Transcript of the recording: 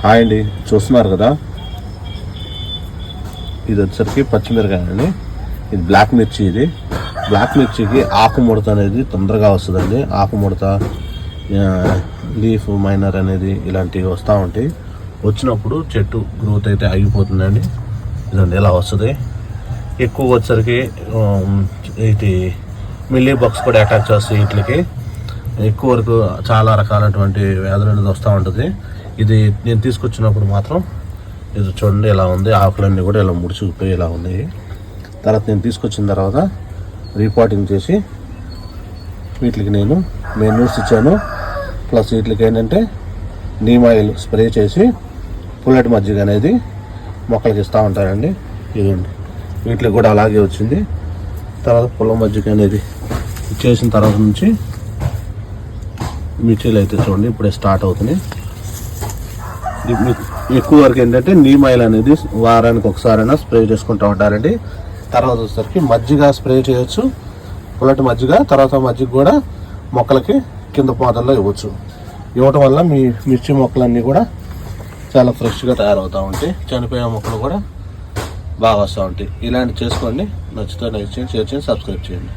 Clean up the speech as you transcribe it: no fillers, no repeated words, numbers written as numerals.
Hi అండి, చూస్తున్నారు కదా, ఇది వచ్చేసరికి పచ్చిమిరకాయ అండి. ఇది బ్లాక్ మిర్చి. ఇది బ్లాక్ మిర్చికి ఆకు ముడత అనేది తొందరగా వస్తుందండి. ఆకు ముడత, లీఫ్ మైనర్ అనేది ఇలాంటివి వస్తూ ఉంటాయి. వచ్చినప్పుడు చెట్టు గ్రోత్ అయితే ఆగిపోతుందండి. ఇదండి ఇలా వస్తుంది. ఎక్కువ వచ్చేసరికి ఇది మిల్లీ బగ్స్ కూడా అటాక్ చేస్తాయి. వీటికి ఎక్కువ వరకు చాలా రకాలైనటువంటి వ్యాధులు అనేది వస్తూ ఉంటుంది. ఇది నేను తీసుకొచ్చినప్పుడు మాత్రం ఇది చూడండి ఇలా ఉంది. ఆకులన్నీ కూడా ఇలా ముడుచుకుపోయి ఇలా ఉన్నాయి. తర్వాత నేను తీసుకొచ్చిన తర్వాత రీపాటింగ్ చేసి వీటికి నేను మెనూస్ ఇచ్చాను. ప్లస్ వీటికి ఏంటంటే నీమ్ ఆయిల్ స్ప్రే చేసి పుల్లటి మజ్జిగ అనేది మొక్కలకి ఇస్తూ ఉంటానండి. ఇదండి వీటికి కూడా అలాగే వచ్చింది. తర్వాత పుల్ల మజ్జిగ అనేది చేసిన తర్వాత నుంచి మిర్చీలు అయితే చూడండి ఇప్పుడే స్టార్ట్ అవుతున్నాయి. ఎక్కువ వరకు ఏంటంటే నీమ్ ఆయిల్ అనేది వారానికి ఒకసారైనా స్ప్రే చేసుకుంటూ ఉంటారండి. తర్వాత వచ్చేసరికి మజ్జిగ స్ప్రే చేయొచ్చు, పుల్లటి మజ్జిగ. తర్వాత మజ్జిగ కూడా మొక్కలకి కింద పాదల్లో ఇవ్వచ్చు. ఇవ్వటం వల్ల మీ మిర్చి మొక్కలన్నీ కూడా చాలా ఫ్రెష్గా తయారవుతూ ఉంటాయి. చనిపోయే మొక్కలు కూడా బాగా వస్తూ ఉంటాయి. ఇలాంటివి చేసుకోండి. నచ్చితే లైక్ చేయండి, షేర్ చేయండి, సబ్స్క్రైబ్ చేయండి.